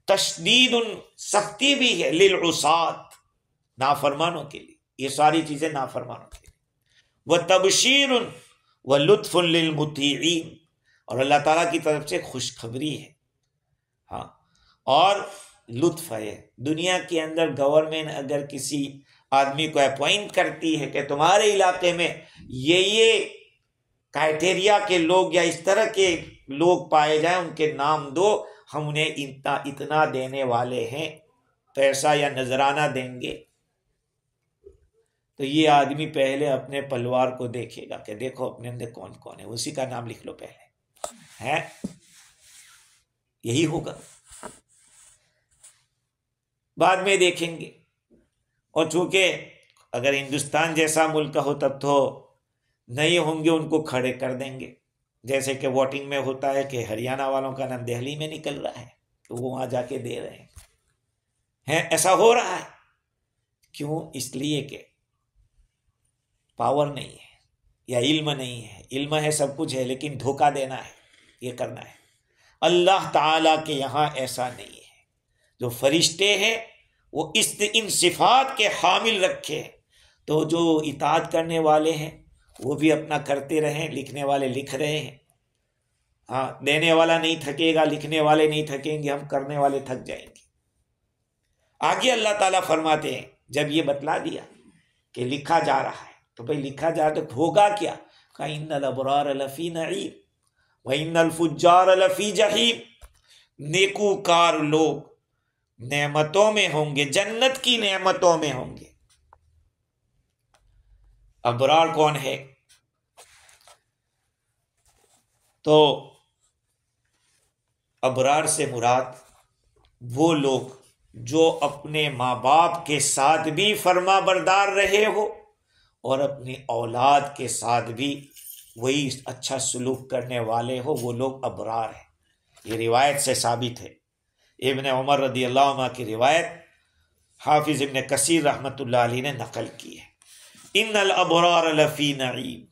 تشدید سختی بھی ہے، للعصات نافرمانوں کے لیے، یہ ساری چیزیں نافرمانوں کے لیے، وتبشیر ولطف للمطیعین، اور اللہ تعالیٰ کی طرف سے خوشخبری ہے، ہاں، اور لطف ہے۔ دنیا کے اندر گورنمنٹ اگر کسی آدمی کو اپوائنٹ کرتی ہے کہ تمہارے علاقے میں یہ کرائٹیریا کے لوگ یا اس طرح کے لوگ پائے جائیں، ان کے نام دو، ہم انہیں اتنا دینے والے ہیں، پیسہ یا نذرانہ دیں گے، تو یہ آدمی پہلے اپنے پلوار کو دیکھے گا کہ دیکھو اپنے اندر کون کون ہے، اسی کا نام لکھ لو پہلے، ہے یہی ہوگا، بعد میں دیکھیں گے۔ اور چونکہ اگر ہندوستان جیسا ملک ہو تب تو نہیں ہوں گے، ان کو کھڑے کر دیں گے، جیسے کہ ووٹنگ میں ہوتا ہے کہ ہریانہ والوں کا نام دہلی میں نکل رہا ہے تو وہ وہاں جا کے دے رہے ہیں، ایسا ہو رہا ہے، کیوں؟ اس لیے کہ پاور نہیں ہے یا علم نہیں ہے، علم ہے، سب کچھ ہے، لیکن دھوکہ دینا ہے، یہ کرنا ہے۔ اللہ تعالیٰ کے یہاں ایسا نہیں ہے، جو فرشتے ہیں وہ ان صفات کے حامل رکھے ہیں، تو جو اطاعت کرنے والے ہیں وہ بھی اپنا کرتے رہیں، لکھنے والے لکھ رہے ہیں، ہاں، دینے والا نہیں تھکے گا، لکھنے والے نہیں تھکیں گے، ہم کرنے والے تھک جائیں گے۔ آگے اللہ تعالیٰ فرماتے ہیں جب یہ بتلا دیا کہ لکھا جا رہا ہے، تو بھئی لکھا جا رہا تو ہوگا کیا؟ کہ ان الابرار لفی نعیم وان الفجار لفی جحیم، نیکوکار لوگ نعمتوں میں ہوں گے، جنت کی نعمتوں میں ہوں گے۔ ابرار کون ہے؟ تو ابرار سے مراد وہ لوگ جو اپنے ماں باپ کے ساتھ بھی فرما بردار رہے ہو اور اپنی اولاد کے ساتھ بھی وہی اچھا سلوک کرنے والے ہو، وہ لوگ ابرار ہیں۔ یہ روایت سے ثابت ہے، ابن عمر رضی اللہ عنہ کی روایت حافظ ابن کثیر رحمۃ اللہ علیہ نے نقل کی ہے۔ ان الابرار لفی نعیم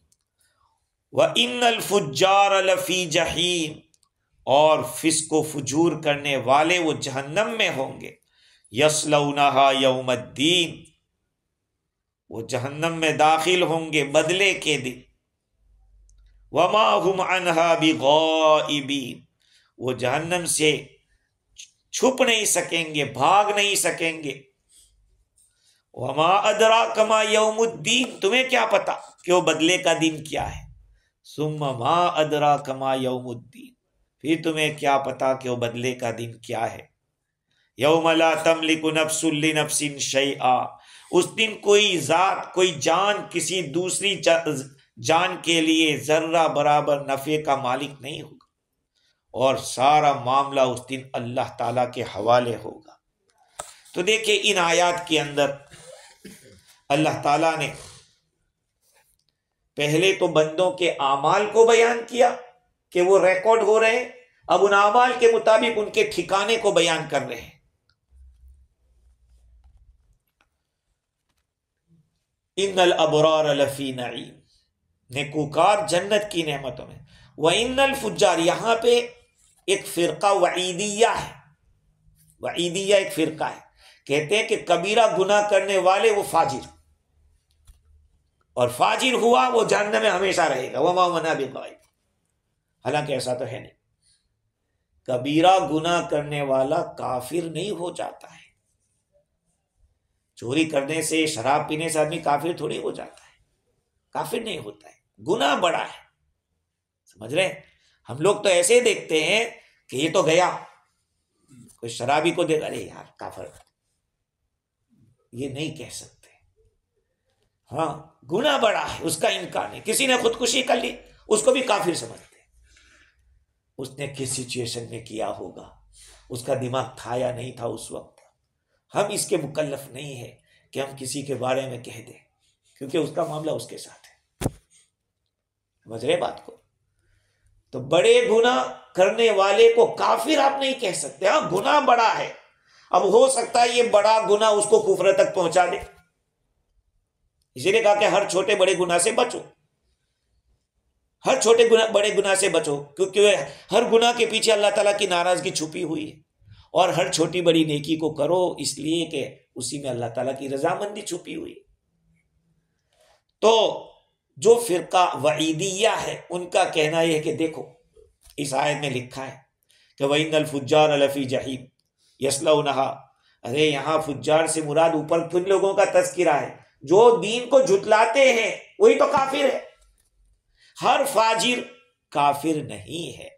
وان الفجار لفی جحیم، اور فسق و فجور کرنے والے وہ جہنم میں ہوں گے، یصلونہا یوم الدین، وہ جہنم میں داخل ہوں گے بدلے کے دن، وما ہم عنہا بغائبین، وہ جہنم سے چھپ نہیں سکیں گے، بھاگ نہیں سکیں گے۔ وما ادراک ما یوم الدین، تمہیں کیا پتا کہ وہ بدلے کا دن کیا ہے؟ ثم ما ادراک ما یوم الدین، پھر تمہیں کیا پتا کہ وہ بدلے کا دن کیا ہے؟ یوم لا تملک نفس لنفس شیئا، اس دن کوئی ذات، کوئی جان کسی دوسری جان کے لیے ذرہ برابر نفع کا مالک نہیں ہوگا، اور سارا معاملہ اس دن اللہ تعالیٰ کے حوالے ہوگا۔ تو دیکھیں ان آیات کے اندر اللہ تعالیٰ نے پہلے تو بندوں کے اعمال کو بیان کیا کہ وہ ریکارڈ ہو رہے ہیں، اب ان اعمال کے مطابق ان کے ٹھکانے کو بیان کر رہے ہیں۔ ان الابرار لفی نعیم، نیکوکار جنت کی نعمتوں میں، وان الفجار، یہاں پہ ایک فرقہ وعیدیہ ہے، وعیدیہ ایک فرقہ ہے، کہتے ہیں کہ کبیرہ گناہ کرنے والے وہ فاجر، اور فاجر ہوا وہ جہنم میں ہمیشہ رہے گا، وما منا بغائب، حالانکہ ایسا تو ہے نہیں۔ کبیرہ گناہ کرنے والا کافر نہیں ہو جاتا ہے، چوری کرنے سے، شراب پینے سے آدمی کافر تھوڑی ہو جاتا ہے، کافر نہیں ہوتا ہے، گناہ بڑا ہے، سمجھ رہے ہیں؟ ہم لوگ تو ایسے دیکھتے ہیں کہ یہ تو گیا، کوئی شرابی کو دیکھ ارے یار کافر، یہ نہیں کہہ سکتے، ہاں گناہ بڑا ہے، اس کا انکار نہیں۔ کسی نے خودکشی کر لی، اس کو بھی کافر سمجھتے، اس نے کس سچویشن میں کیا ہوگا، اس کا دماغ تھا یا نہیں تھا اس وقت، ہم اس کے مکلف نہیں ہے کہ ہم کسی کے بارے میں کہہ دیں، کیونکہ اس کا معاملہ اس کے ساتھ ہے، سمجھ رہے بات کو؟ تو بڑے گناہ کرنے والے کو کافر آپ نہیں کہہ سکتے، ہاں گناہ بڑا ہے، اب ہو سکتا ہے یہ بڑا گناہ اس کو کفر تک پہنچا دے، اسی لیے کہا کہ ہر چھوٹے بڑے گناہ سے بچو۔ ہر چھوٹے گناہ بڑے گناہ سے بچو، کیونکہ ہر گناہ کے پیچھے اللہ تعالیٰ کی ناراضگی چھپی ہوئی ہے، اور ہر چھوٹی بڑی نیکی کو کرو اس لیے کہ اسی میں اللہ تعالیٰ کی رضامندی چھپی ہوئی ہے۔ تو جو فرقہ وعیدیہ ہے ان کا کہنا یہ ہے کہ دیکھو اس آیت میں لکھا ہے کہ وَإِنَّ الْفُجَّارَ لَفِي جَحِيمٍ يَصْلَوْنَهَا، ارے یہاں فجار سے مراد اوپر کن لوگوں کا تذکرہ ہے؟ جو دین کو جھٹلاتے ہیں وہی تو کافر ہے۔ ہر فاجر کافر نہیں ہے،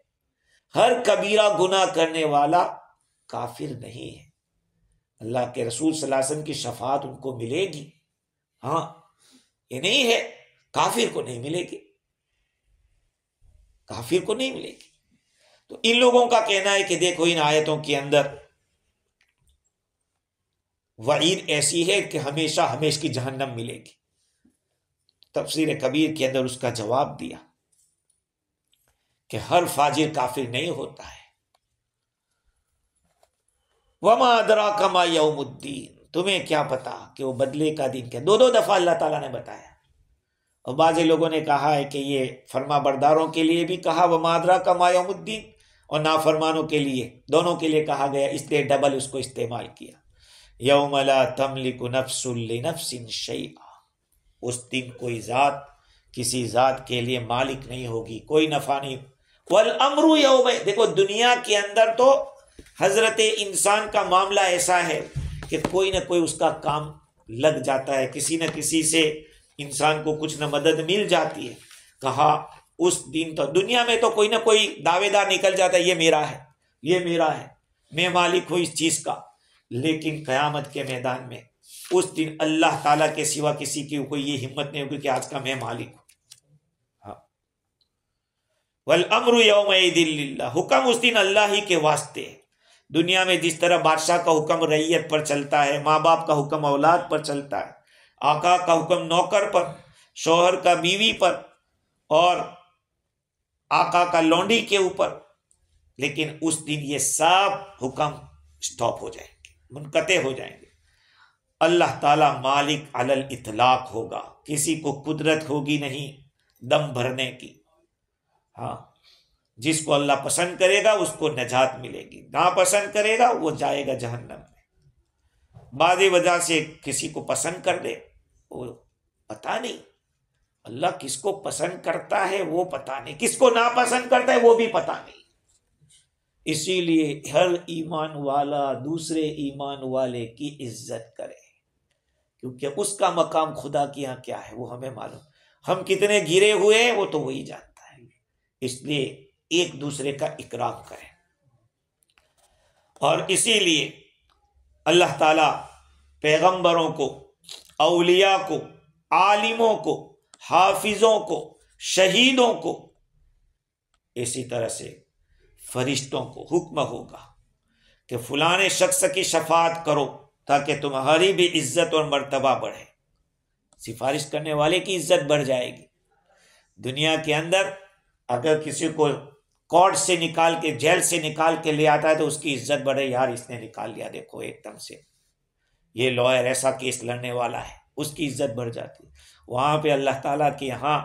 ہر کبیرہ گناہ کرنے والا کافر نہیں ہے۔ اللہ کے رسول صلی اللہ علیہ وسلم کی شفاعت ان کو ملے گی، ہاں یہ نہیں ہے کافر کو نہیں ملے گی، کافر کو نہیں ملے گی۔ تو ان لوگوں کا کہنا ہے کہ دیکھو ان آیتوں کے اندر وعید ایسی ہے کہ ہمیشہ ہمیش کی جہنم ملے گی۔ تفسیر کبیر کے اندر اس کا جواب دیا کہ ہر فاجر کافر نہیں ہوتا ہے۔ وَمَا أَدْرَاكَ مَا يَوْمُ الدِّينِ، تمہیں کیا پتا کہ وہ بدلے کا دن کیا؟ دو دفعہ اللہ تعالیٰ نے بتایا، اور بعض لوگوں نے کہا ہے کہ یہ فرما برداروں کے لیے بھی کہا وَمَا أَدْرَاكَ مَا يَوْمُ الدِّينِ، اور نافرمانوں کے لیے، دونوں کے لیے کہا گیا، اس لیے ڈبل اس کو استعمال کیا۔ یوم لا تملک نفس لنفس شیئا، اس دن کوئی ذات کسی ذات کے لیے مالک نہیں ہوگی، کوئی نفع نہیں۔ والامر یوم، دیکھو دنیا کے اندر تو حضرت انسان کا معاملہ ایسا ہے کہ کوئی نہ کوئی اس کا کام لگ جاتا ہے، کسی نہ کسی سے انسان کو کچھ نہ مدد مل جاتی ہے۔ کہا اس دن تو دنیا میں تو کوئی نہ کوئی دعوے دار نکل جاتا ہے، یہ میرا ہے، یہ میرا ہے، میں مالک ہوں اس چیز کا، لیکن قیامت کے میدان میں اس دن اللہ تعالیٰ کے سوا کسی کی کوئی یہ ہمت نہیں ہوگی کہ آج کا میں مالک ہوں۔ ہاں، والامر یومئذ للہ، حکم اس دن اللہ ہی کے واسطے ہے۔ دنیا میں جس طرح بادشاہ کا حکم رعیت پر چلتا ہے، ماں باپ کا حکم اولاد پر چلتا ہے، آقا کا حکم نوکر پر، شوہر کا بیوی پر، اور آقا کا لونڈی کے اوپر، لیکن اس دن یہ سب حکم سٹاپ ہو جائیں گے، منقطع ہو جائیں گے۔ اللہ تعالیٰ مالک علی الاطلاق ہوگا، کسی کو قدرت ہوگی نہیں دم بھرنے کی۔ ہاں، جس کو اللہ پسند کرے گا اس کو نجات ملے گی، ناپسند کرے گا وہ جائے گا جہنم میں۔ بعض وجہ سے کسی کو پسند کر دے، وہ پتہ نہیں، اللہ کس کو پسند کرتا ہے وہ پتہ نہیں، کس کو ناپسند کرتا ہے وہ بھی پتہ نہیں۔ اسی لیے ہر ایمان والا دوسرے ایمان والے کی عزت کرے، کیونکہ اس کا مقام خدا کے یہاں کیا ہے وہ ہمیں معلوم، ہم کتنے گرے ہوئے ہیں وہ تو وہی جانتا ہے۔ اس لیے ایک دوسرے کا اکرام کریں، اور اسی لیے اللہ تعالیٰ پیغمبروں کو، اولیاء کو، عالموں کو، حافظوں کو، شہیدوں کو، اسی طرح سے فرشتوں کو حکم ہوگا کہ فلاں شخص کی شفاعت کرو تاکہ تمہاری بھی عزت اور مرتبہ بڑھے۔ سفارش کرنے والے کی عزت بڑھ جائے گی۔ دنیا کے اندر اگر کسی کو کورٹ سے نکال کے، جیل سے نکال کے لے آتا ہے تو اس کی عزت بڑھے، یار اس نے نکال لیا، دیکھو ایک دم سے یہ لوئر ایسا کیس لڑنے والا ہے، اس کی عزت بڑھ جاتی ہے۔ وہاں پہ اللہ تعالیٰ کے یہاں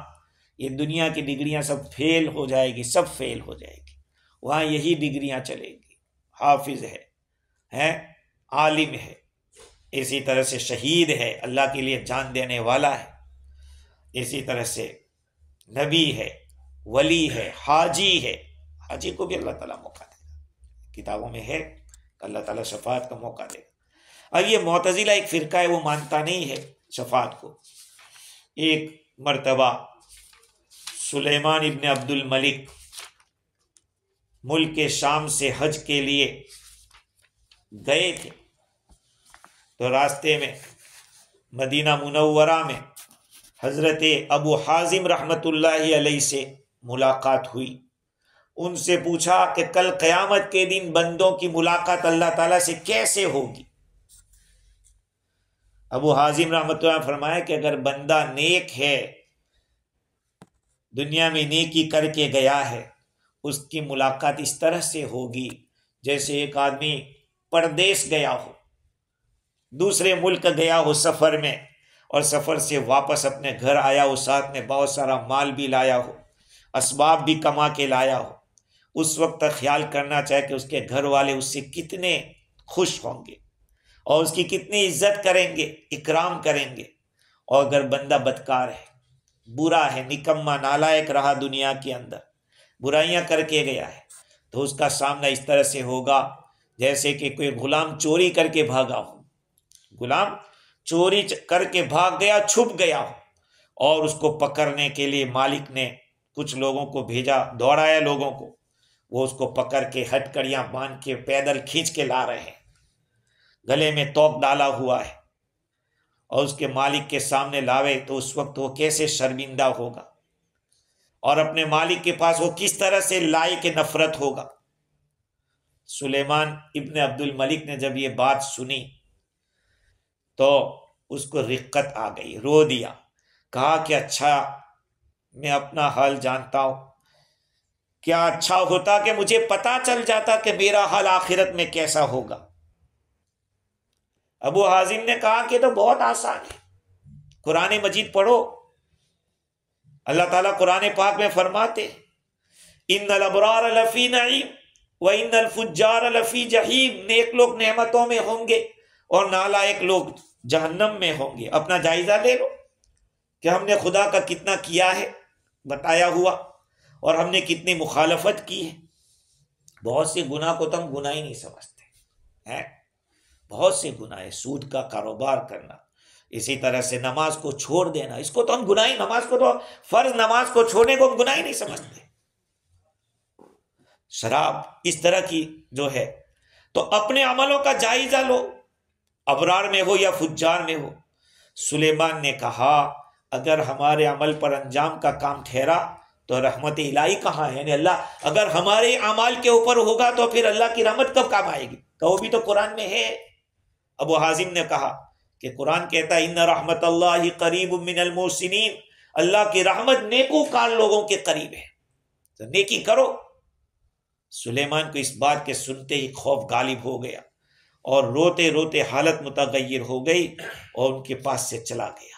یہ دنیا کی ڈگریاں سب فیل ہو جائے گی، سب فیل ہو جائے گی، وہاں یہی ڈگریاں چلے گی۔ حافظ ہے، عالم ہے، اسی طرح سے شہید ہے، اللہ کے لیے جان دینے والا ہے، اسی طرح سے نبی ہے، ولی ہے، حاجی ہے۔ حاجی کو بھی اللہ تعالیٰ موقع دے گا، کتابوں میں ہے اللہ تعالیٰ شفاعت کا موقع دے گا۔ اب یہ معتزلہ ایک فرقہ ہے، وہ مانتا نہیں ہے شفاعت کو۔ ایک مرتبہ سلیمان ابن عبد الملک ملک شام سے حج کے لیے گئے تھے، تو راستے میں مدینہ منورہ میں حضرت ابو حازم رحمت اللہ علیہ سے ملاقات ہوئی۔ ان سے پوچھا کہ کل قیامت کے دن بندوں کی ملاقات اللہ تعالیٰ سے کیسے ہوگی؟ ابو حازم رحمت اللہ فرمایا کہ اگر بندہ نیک ہے، دنیا میں نیکی کر کے گیا ہے، اس کی ملاقات اس طرح سے ہوگی جیسے ایک آدمی پردیس گیا ہو، دوسرے ملک گیا ہو سفر میں، اور سفر سے واپس اپنے گھر آیا ہو، ساتھ میں بہت سارا مال بھی لایا ہو، اسباب بھی کما کے لایا ہو، اس وقت تک خیال کرنا چاہے کہ اس کے گھر والے اس سے کتنے خوش ہوں گے اور اس کی کتنی عزت کریں گے، اکرام کریں گے۔ اور اگر بندہ بدکار ہے، برا ہے، نکما نالائق رہا دنیا کے اندر، برائیاں کر کے گیا ہے، تو اس کا سامنا اس طرح سے ہوگا جیسے کہ کوئی غلام چوری کر کے بھاگا ہو، غلام چوری کر کے بھاگ گیا، چھپ گیا ہو، اور اس کو پکڑنے کے لیے مالک نے کچھ لوگوں کو بھیجا، دوڑایا لوگوں کو، وہ اس کو پکڑ کے ہتکڑیاں باندھ کے پیدل کھینچ کے لا رہے ہیں، گلے میں توق ڈالا ہوا ہے، اور اس کے مالک کے سامنے لاوے تو اس وقت وہ کیسے شرمندہ ہوگا، اور اپنے مالک کے پاس وہ کس طرح سے لائق نفرت ہوگا۔ سلیمان ابن عبد الملک نے جب یہ بات سنی تو اس کو رقت آ گئی، رو دیا، کہا کہ اچھا میں اپنا حال جانتا ہوں، کیا اچھا ہوتا کہ مجھے پتا چل جاتا کہ میرا حال آخرت میں کیسا ہوگا۔ ابو حازم نے کہا کہ تو بہت آسان ہے، قرآن مجید پڑھو، اللہ تعالیٰ قرآن پاک میں فرماتے ان الابرار لفی نعیم وان الفجار لفی جحیم، نیک لوگ نعمتوں میں ہوں گے اور نالائق لوگ جہنم میں ہوں گے۔ اپنا جائزہ لے لو کہ ہم نے خدا کا کتنا کیا ہے، بتایا ہوا، اور ہم نے کتنی مخالفت کی ہے۔ بہت سے گناہ کو تو ہم گناہ ہی نہیں سمجھتے ہیں، بہت سے گناہ ہے، سود کا کاروبار کرنا، اسی طرح سے نماز کو چھوڑ دینا، اس کو تو ہم گناہ ہی، نماز کو تو فرض نماز کو چھوڑنے کو ہم گناہ ہی نہیں سمجھتے۔ شراب اس طرح کی جو ہے، تو اپنے عملوں کا جائزہ لو، ابرار میں ہو یا فجار میں ہو۔ سلیمان نے کہا اگر ہمارے عمل پر انجام کا کام ٹھہرا تو رحمت الہی کہاں ہے، یعنی اللہ اگر ہمارے اعمال کے اوپر ہوگا تو پھر اللہ کی رحمت کب کام آئے گی، تو وہ بھی تو قرآن میں ہے۔ ابو حازم نے کہا کہ قرآن کہتا ہے ان رحمت اللہ قریب من المحسنین، اللہ کی رحمت نیکوکار لوگوں کے قریب ہے، تو نیکی کرو۔ سلیمان کو اس بات کے سنتے ہی خوف غالب ہو گیا اور روتے روتے حالت متغیر ہو گئی اور ان کے پاس سے چلا گیا۔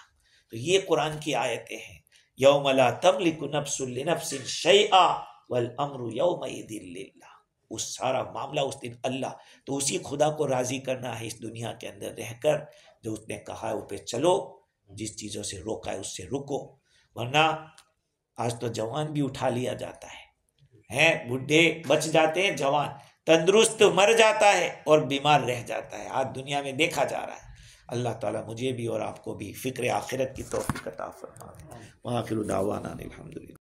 تو یہ قرآن کی آیتیں ہیں، یوم لا تملک نفس لنفس شیئا والامر یومئذ للہ، اس سارا معاملہ اس دن اللہ، تو اسی خدا کو راضی کرنا ہے اس دنیا کے اندر رہ کر، جو اس نے کہا ہے وہ پہ چلو، جس چیزوں سے روکا ہے اس سے رکو، ورنہ آج تو جوان بھی اٹھا لیا جاتا ہے، بڈھے بچ جاتے ہیں، جوان تندرست مر جاتا ہے اور بیمار رہ جاتا ہے، آج دنیا میں دیکھا جا رہا ہے۔ اللہ تعالیٰ مجھے بھی اور آپ کو بھی فکر آخرت کی توفیق عطا فرمائے۔ وآخر دعوانا الحمدللہ۔